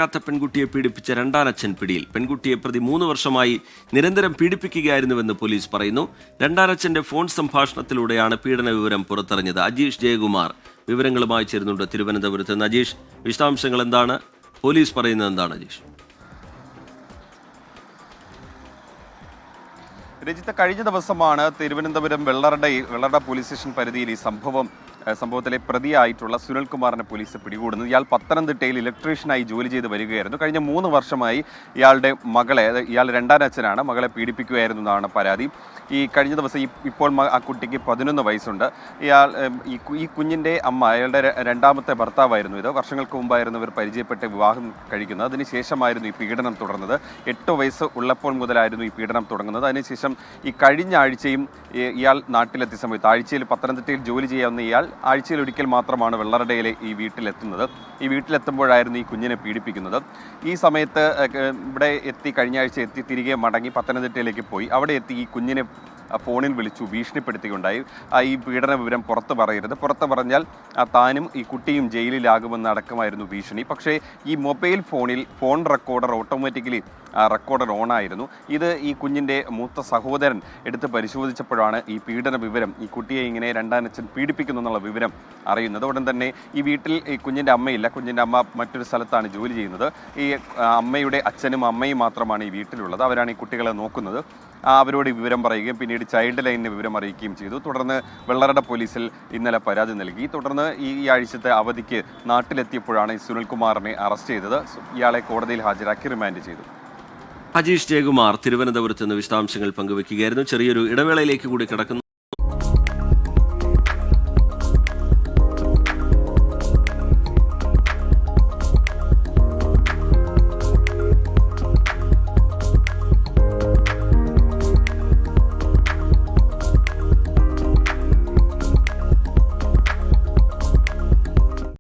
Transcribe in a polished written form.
ാത്ത പെൺകുട്ടിയെ പീഡിപ്പിച്ച രണ്ടാനച്ഛൻ പിടിയിൽ. പെൺകുട്ടിയെ പ്രതി 3 വർഷമായി നിരന്തരം പീഡിപ്പിക്കുകയായിരുന്നുവെന്ന് പോലീസ് പറയുന്നു. രണ്ടാനച്ഛന്റെ ഫോൺ സംഭാഷണത്തിലൂടെയാണ് പീഡന വിവരം പുറത്തറിഞ്ഞത്. അജീഷ് ജയകുമാർ വിവരങ്ങളുമായി ചേരുന്നുണ്ട് തിരുവനന്തപുരത്ത് നിന്ന്. അജീഷ്, വിശദാംശങ്ങൾ എന്താണ്? പോലീസ് പറയുന്നത് എന്താണ് അജീഷ്? രജിത്ത്, കഴിഞ്ഞ ദിവസമാണ് തിരുവനന്തപുരം വെള്ളറട പോലീസ് സ്റ്റേഷൻ പരിധിയിൽ ഈ സംഭവത്തിലെ പ്രതിയായിട്ടുള്ള സുനിൽകുമാറിനെ പോലീസ് പിടികൂടുന്നത്. ഇയാൾ പത്തനംതിട്ടയിൽ ഇലക്ട്രീഷ്യനായി ജോലി ചെയ്ത് വരികയായിരുന്നു. കഴിഞ്ഞ 3 വർഷമായി ഇയാളുടെ മകളെ, ഇയാൾ രണ്ടാനച്ഛനാണ്, മകളെ പീഡിപ്പിക്കുകയായിരുന്നു എന്നാണ് പരാതി. ഈ കഴിഞ്ഞ ദിവസം ഇപ്പോൾ ആ കുട്ടിക്ക് 11 വയസ്സുണ്ട്. ഈ കുഞ്ഞിൻ്റെ അമ്മ, അയാളുടെ രണ്ടാമത്തെ ഭർത്താവായിരുന്നു ഇത്. വർഷങ്ങൾക്ക് മുമ്പായിരുന്നു ഇവർ പരിചയപ്പെട്ട് വിവാഹം കഴിക്കുന്നത്. അതിനുശേഷമായിരുന്നു ഈ പീഡനം തുടർന്നത്. 8 വയസ്സ് ഉള്ളപ്പോൾ മുതലായിരുന്നു ഈ പീഡനം തുടങ്ങുന്നത്. അതിനുശേഷം ഈ കഴിഞ്ഞ ആഴ്ചയും ഇയാൾ നാട്ടിലെത്തിയ സമയത്ത്, ആഴ്ചയിൽ പത്തനംതിട്ടയിൽ ജോലി ചെയ്യാവുന്ന ഇയാൾ ആഴ്ചയിൽ ഒരിക്കൽ മാത്രമാണ് വെള്ളറടയിലെ ഈ വീട്ടിലെത്തുന്നത്. ഈ വീട്ടിലെത്തുമ്പോഴായിരുന്നു ഈ കുഞ്ഞിനെ പീഡിപ്പിക്കുന്നത്. ഈ സമയത്ത് ഇവിടെ കഴിഞ്ഞ ആഴ്ച എത്തി തിരികെ മടങ്ങി പത്തനംതിട്ടയിലേക്ക് പോയി. അവിടെ എത്തി ഈ കുഞ്ഞിനെ ഫോണിൽ വിളിച്ചു ഭീഷണിപ്പെടുത്തിക്കൊണ്ടായി. ഈ പീഡന വിവരം പുറത്ത് പറയരുത്, പുറത്ത് പറഞ്ഞാൽ താനും ഈ കുട്ടിയും ജയിലിലാകുമെന്ന് അടക്കമായിരുന്നു ഭീഷണി. പക്ഷേ ഈ മൊബൈൽ ഫോണിൽ ഫോൺ റെക്കോർഡർ ഓട്ടോമാറ്റിക്കലി റെക്കോർഡർ ഓണായിരുന്നു. ഇത് ഈ കുഞ്ഞിൻ്റെ മൂത്ത സഹോദരൻ എടുത്ത് പരിശോധിച്ചപ്പോഴാണ് ഈ പീഡന വിവരം, ഈ കുട്ടിയെ ഇങ്ങനെ രണ്ടാനച്ഛൻ പീഡിപ്പിക്കുന്നു എന്നുള്ള വിവരം അറിയുന്നത്. ഉടൻ തന്നെ ഈ വീട്ടിൽ ഈ കുഞ്ഞിൻ്റെ അമ്മയില്ല. കുഞ്ഞിൻ്റെ അമ്മ മറ്റൊരു സ്ഥലത്താണ് ജോലി ചെയ്യുന്നത്. ഈ അമ്മയുടെ അച്ഛനും അമ്മയും മാത്രമാണ് ഈ വീട്ടിലുള്ളത്. അവരാണ് ഈ കുട്ടികളെ നോക്കുന്നത്. അവരോട് വിവരം പറയുകയും പിന്നീട് ചൈൽഡ് ലൈനിന് വിവരം അറിയിക്കുകയും ചെയ്തു. തുടർന്ന് വെള്ളറട പോലീസിൽ ഇന്നലെ പരാതി നൽകി. തുടർന്ന് ഈ ആഴ്ചത്തെ അവധിക്ക് നാട്ടിലെത്തിയപ്പോഴാണ് ഈ സുനിൽകുമാറിനെ അറസ്റ്റ് ചെയ്തത്. ഇയാളെ കോടതിയിൽ ഹാജരാക്കി റിമാൻഡ് ചെയ്തു. അജീഷ് ജയകുമാർ തിരുവനന്തപുരത്ത് നിന്ന് വിശദാംശങ്ങൾ പങ്കുവയ്ക്കുകയായിരുന്നു. ചെറിയൊരു ഇടവേളയിലേക്ക് കൂടി കിടക്കുന്നു.